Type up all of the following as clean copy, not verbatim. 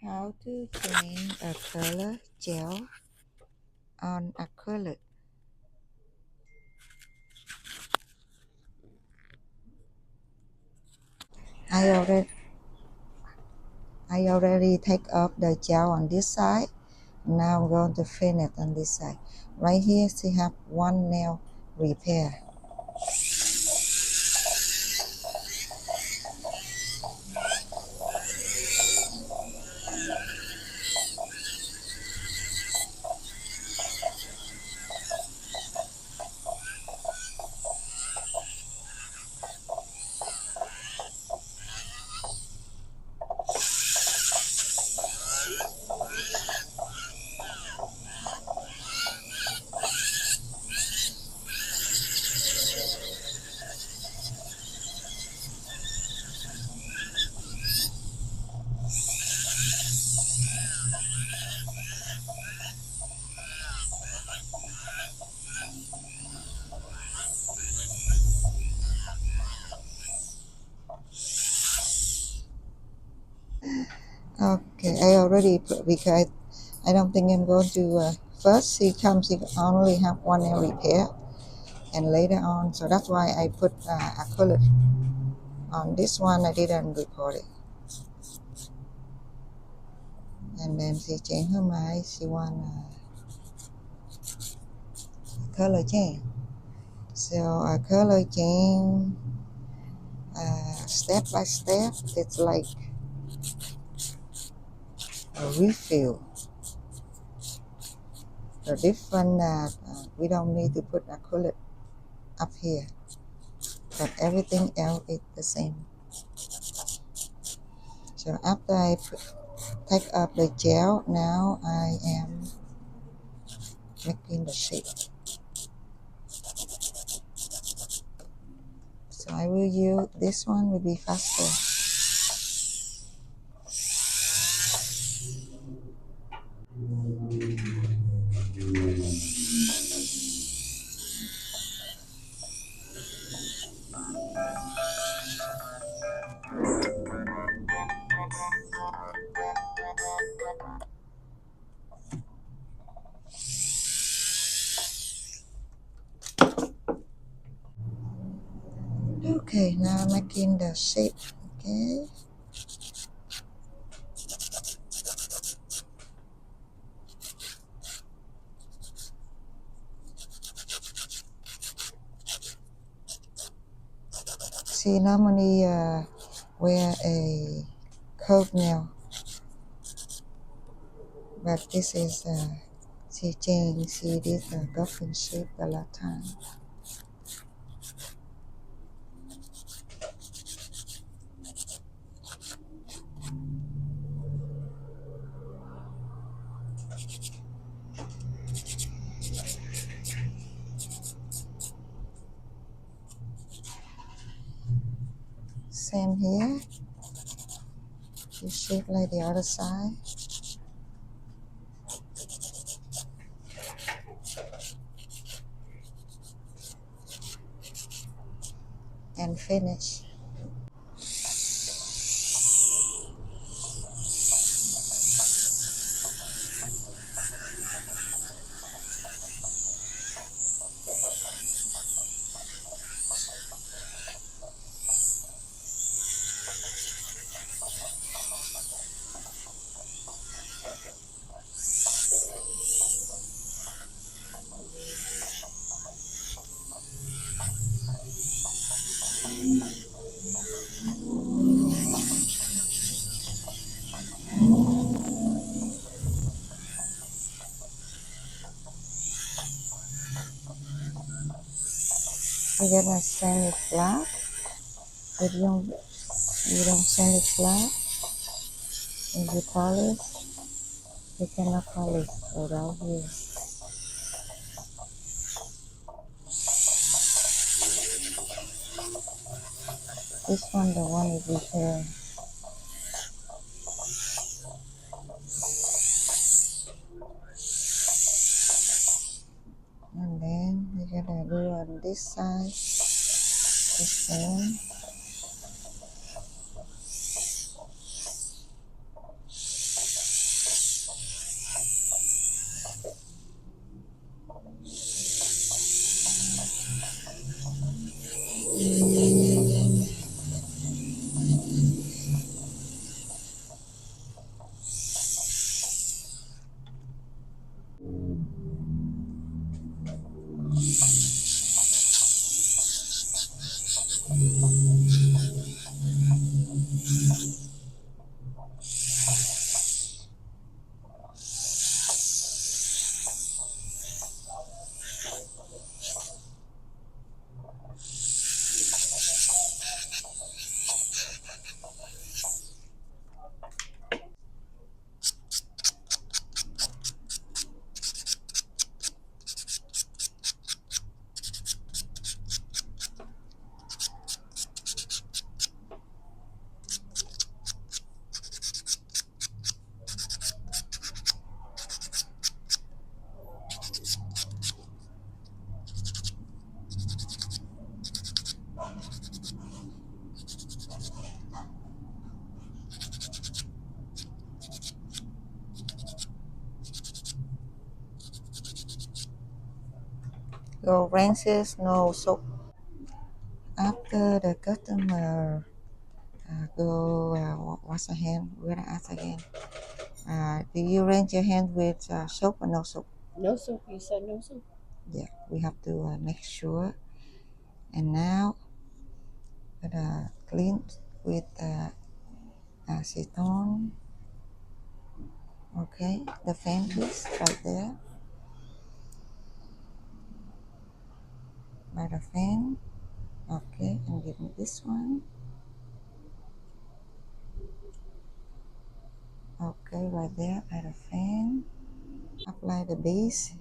how to change a color gel on acrylic. I already take off the gel on this side. Now I'm going to finish on this side. Right here, she have one nail repair. Okay, I already put because I don't think I'm going to. First, she only have one nail repair, and later on, so that's why I put acrylic on this one. I didn't record it, and then she changed her mind. She want color change. So a color change, step by step. It's like a refill. The different we don't need to put acrylic up here, but everything else is the same. So after I take up the gel, now I am making the shape. So I will use this one will be faster. Okay, now making the shape. Okay. She normally wear a curved nail, but this is she changed. She did a dolphin shape the last time. Same here. You shape like the other side. And finish. We're gonna sand it flat. If you don't sand it flat, if you polish, you cannot polish around here. This one, the one is repair. And then we're gonna do on this side the same. go rinses, no soap. After the customer go wash the hand, we're gonna ask again. Do you rinse your hand with soap or no soap? No soap. You said no soap. Yeah, we have to make sure. And now, gonna clean with acetone. Okay, the fan piece right there by the fan. Okay, and give me this one. Okay, right there by the fan. Apply the base.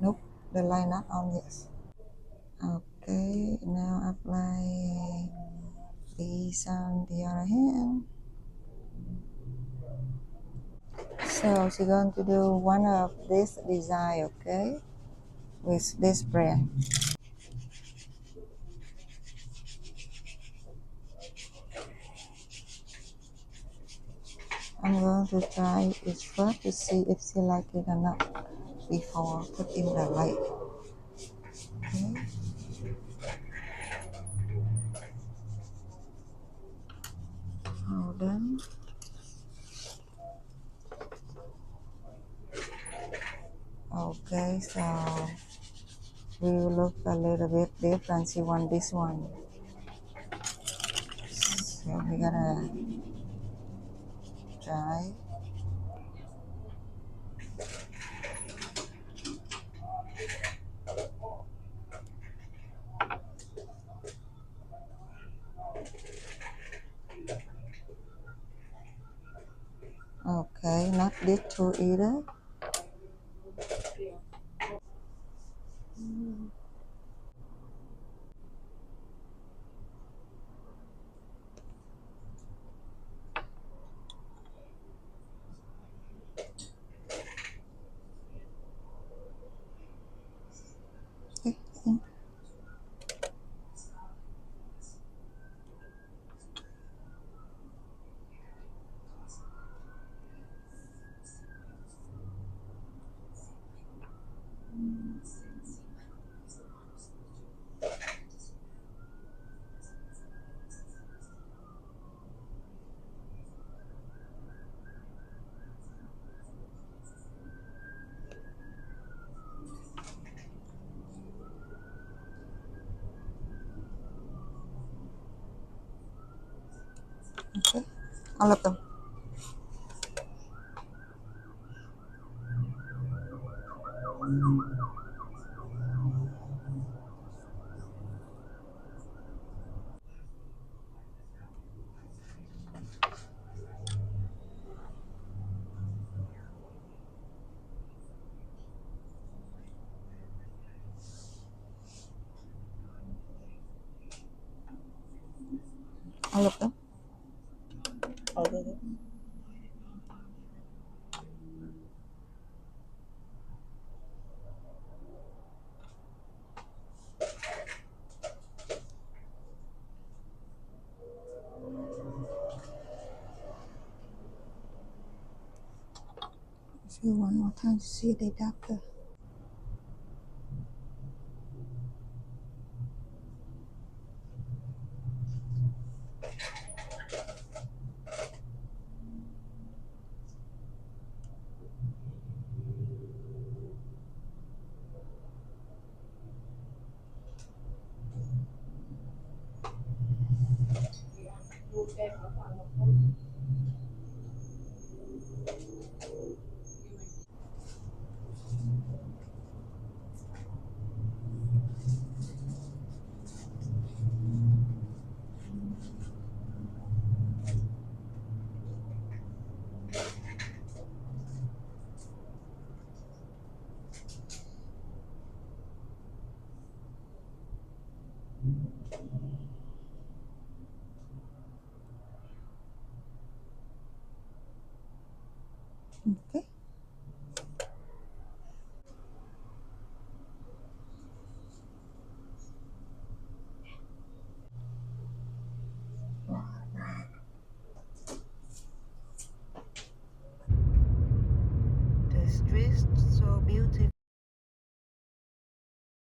Nope, the line not on yet. Okay, now apply these on the other hand. So she's going to do one of this design, okay, with this brand. I'm going to try it first to see if she like it or not before put in the light. Okay. Hold on. Okay, so we will look a little bit different. She want this one. So we're gonna try. Okay, not this two either. Okay. Okay, all of them. All of them. All of them. See one more time to see the doctor. Okay.